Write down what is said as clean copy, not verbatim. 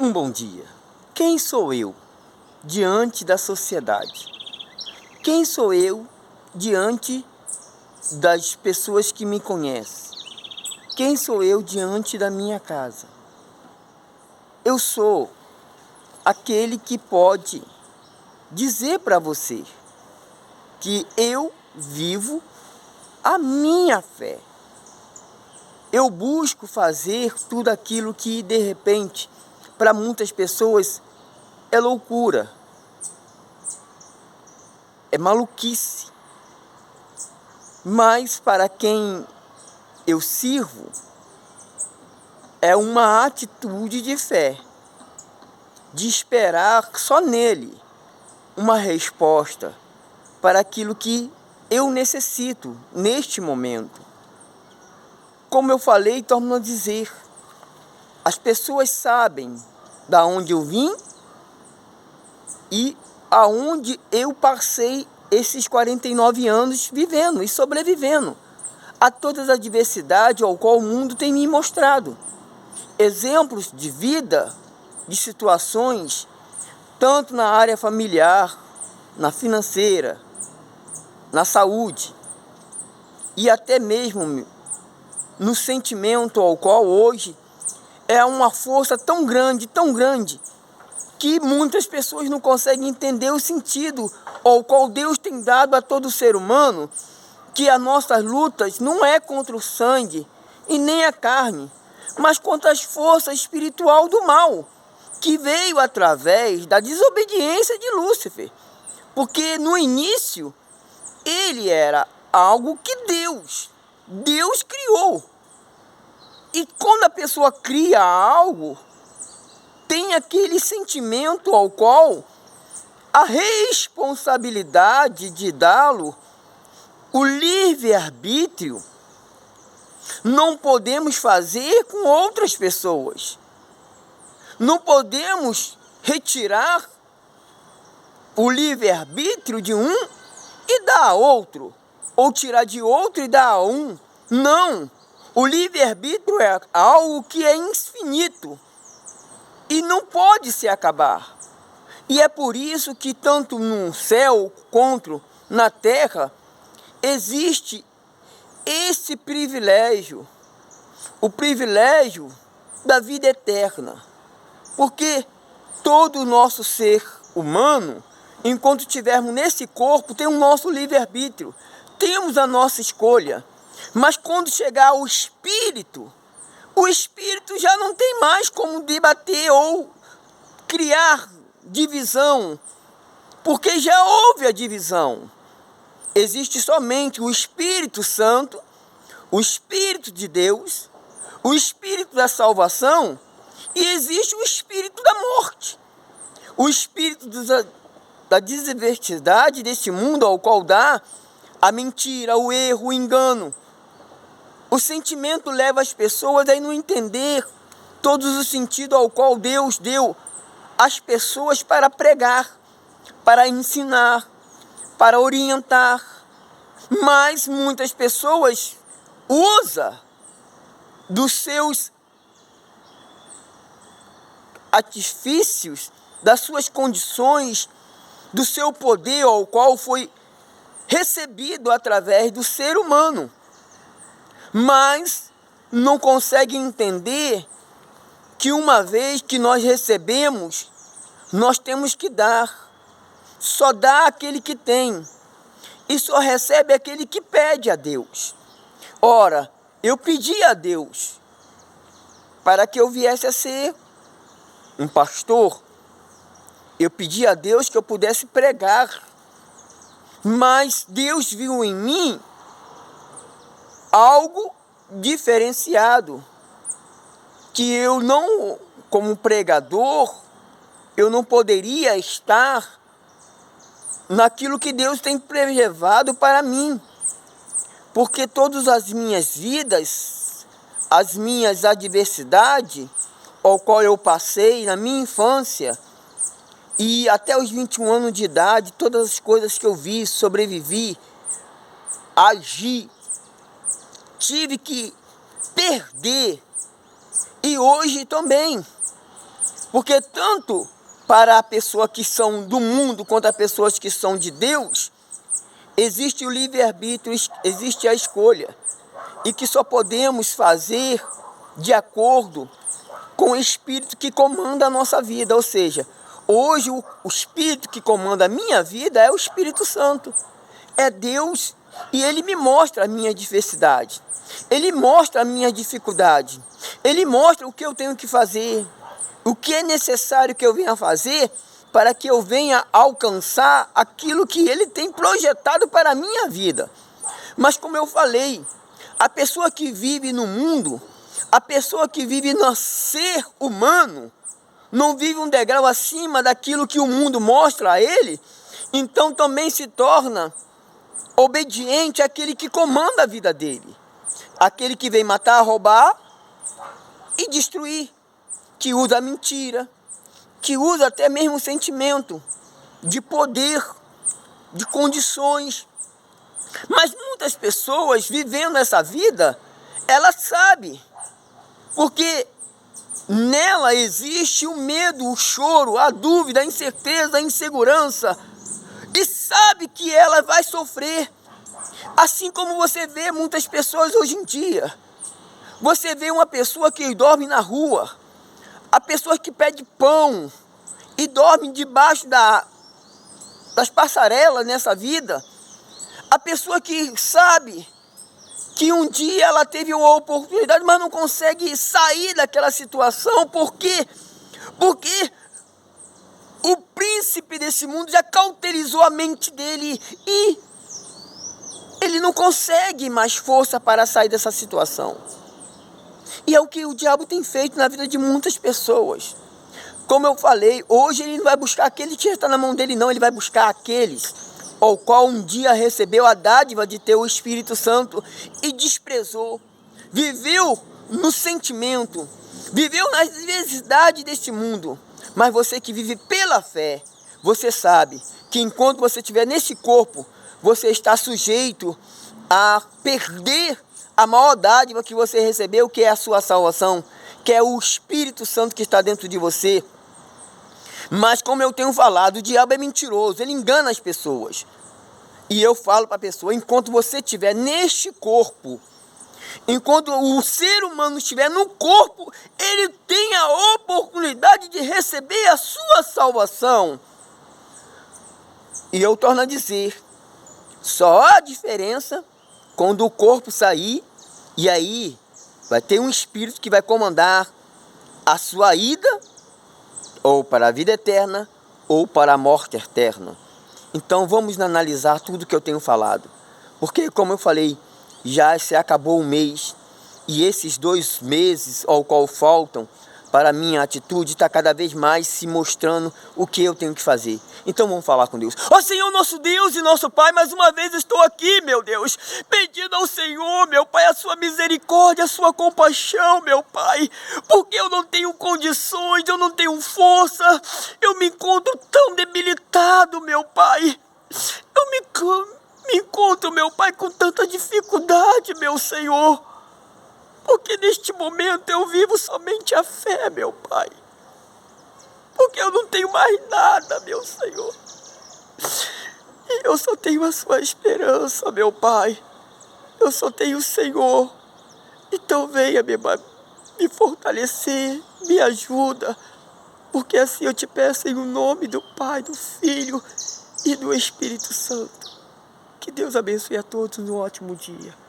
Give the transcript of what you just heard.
Um bom dia. Quem sou eu diante da sociedade? Quem sou eu diante das pessoas que me conhecem? Quem sou eu diante da minha casa? Eu sou aquele que pode dizer para você que eu vivo a minha fé. Eu busco fazer tudo aquilo que, de repente, para muitas pessoas é loucura, é maluquice. Mas para quem eu sirvo, é uma atitude de fé, de esperar só nele uma resposta para aquilo que eu necessito neste momento. Como eu falei, torno a dizer, as pessoas sabem da onde eu vim e aonde eu passei esses 49 anos vivendo e sobrevivendo a todas as adversidades ao qual o mundo tem me mostrado. Exemplos de vida, de situações, tanto na área familiar, na financeira, na saúde e até mesmo no sentimento ao qual hoje é uma força tão grande, que muitas pessoas não conseguem entender o sentido ao qual Deus tem dado a todo ser humano, que as nossas lutas não é contra o sangue e nem a carne, mas contra as forças espirituais do mal, que veio através da desobediência de Lúcifer. Porque no início, ele era algo que Deus criou. E quando a pessoa cria algo, tem aquele sentimento ao qual a responsabilidade de dá-lo, o livre-arbítrio, não podemos fazer com outras pessoas. Não podemos retirar o livre-arbítrio de um e dar a outro, ou tirar de outro e dar a um. Não! O livre-arbítrio é algo que é infinito e não pode se acabar. E é por isso que tanto no céu quanto na terra existe esse privilégio, o privilégio da vida eterna. Porque todo o nosso ser humano, enquanto estivermos nesse corpo, tem o nosso livre-arbítrio, temos a nossa escolha. Mas quando chegar o espírito já não tem mais como debater ou criar divisão, porque já houve a divisão. Existe somente o Espírito Santo, o Espírito de Deus, o Espírito da salvação, e existe o Espírito da morte, o Espírito da desadversidade desse mundo ao qual dá a mentira, o erro, o engano. O sentimento leva as pessoas a não entender todos os sentidos ao qual Deus deu às pessoas para pregar, para ensinar, para orientar. Mas muitas pessoas usam dos seus artifícios, das suas condições, do seu poder ao qual foi recebido através do ser humano. Mas não conseguem entender que uma vez que nós recebemos, nós temos que dar. Só dá aquele que tem. E só recebe aquele que pede a Deus. Ora, eu pedi a Deus para que eu viesse a ser um pastor. Eu pedi a Deus que eu pudesse pregar. Mas Deus viu em mim algo diferenciado, que eu não, como pregador, eu não poderia estar naquilo que Deus tem preservado para mim, porque todas as minhas vidas, as minhas adversidades, ao qual eu passei na minha infância, e até os 21 anos de idade, todas as coisas que eu vi, sobrevivi, agi, tive que perder. E hoje também, Porque tanto para a pessoa que são do mundo quanto as pessoas que são de Deus, existe o livre-arbítrio, existe a escolha. E que só podemos fazer de acordo com o Espírito que comanda a nossa vida. Ou seja, hoje o Espírito que comanda a minha vida é o Espírito Santo. É Deus, e Ele me mostra a minha diversidade. Ele mostra a minha dificuldade. Ele mostra o que eu tenho que fazer. O que é necessário que eu venha fazer para que eu venha alcançar aquilo que Ele tem projetado para a minha vida. Mas como eu falei, a pessoa que vive no mundo, a pessoa que vive no ser humano, não vive um degrau acima daquilo que o mundo mostra a ele, então também se torna obediente àquele que comanda a vida dele. Aquele que vem matar, roubar e destruir, que usa a mentira, que usa até mesmo o sentimento de poder, de condições. Mas muitas pessoas vivendo essa vida, ela sabe, porque nela existe o medo, o choro, a dúvida, a incerteza, a insegurança, e sabe que ela vai sofrer. Assim como você vê muitas pessoas hoje em dia. Você vê uma pessoa que dorme na rua, a pessoa que pede pão e dorme debaixo das passarelas nessa vida. A pessoa que sabe que um dia ela teve uma oportunidade, mas não consegue sair daquela situação. Por quê? Porque o príncipe desse mundo já cauterizou a mente dele e ele não consegue mais força para sair dessa situação. E é o que o diabo tem feito na vida de muitas pessoas. Como eu falei, hoje ele não vai buscar aquele que está na mão dele, não. Ele vai buscar aqueles ao qual um dia recebeu a dádiva de ter o Espírito Santo e desprezou. Viveu no sentimento, viveu nas diversidades deste mundo. Mas você que vive pela fé, você sabe que enquanto você estiver nesse corpo, você está sujeito a perder a maior dádiva que você recebeu, que é a sua salvação, que é o Espírito Santo que está dentro de você. Mas como eu tenho falado, o diabo é mentiroso, ele engana as pessoas. E eu falo para a pessoa, enquanto você estiver neste corpo, enquanto o ser humano estiver no corpo, ele tem a oportunidade de receber a sua salvação. E eu torno a dizer, só há diferença quando o corpo sair, e aí vai ter um espírito que vai comandar a sua ida, ou para a vida eterna, ou para a morte eterna. Então vamos analisar tudo que eu tenho falado. Porque, como eu falei, já se acabou o mês, e esses 2 meses ao qual faltam, para a minha atitude, está cada vez mais se mostrando o que eu tenho que fazer. Então vamos falar com Deus. Ó Senhor, nosso Deus e nosso Pai, mais uma vez estou aqui, meu Deus, pedindo ao Senhor, meu Pai, a sua misericórdia, a sua compaixão, meu Pai, porque eu não tenho condições, eu não tenho força, eu me encontro tão debilitado, meu Pai. Eu me encontro, meu Pai, com tanta dificuldade, meu Senhor. Porque neste momento eu vivo somente a fé, meu Pai. Porque eu não tenho mais nada, meu Senhor. E eu só tenho a sua esperança, meu Pai. Eu só tenho o Senhor. Então venha, me fortalecer, me ajuda. Porque assim eu te peço em nome do Pai, do Filho e do Espírito Santo. Que Deus abençoe a todos no ótimo dia.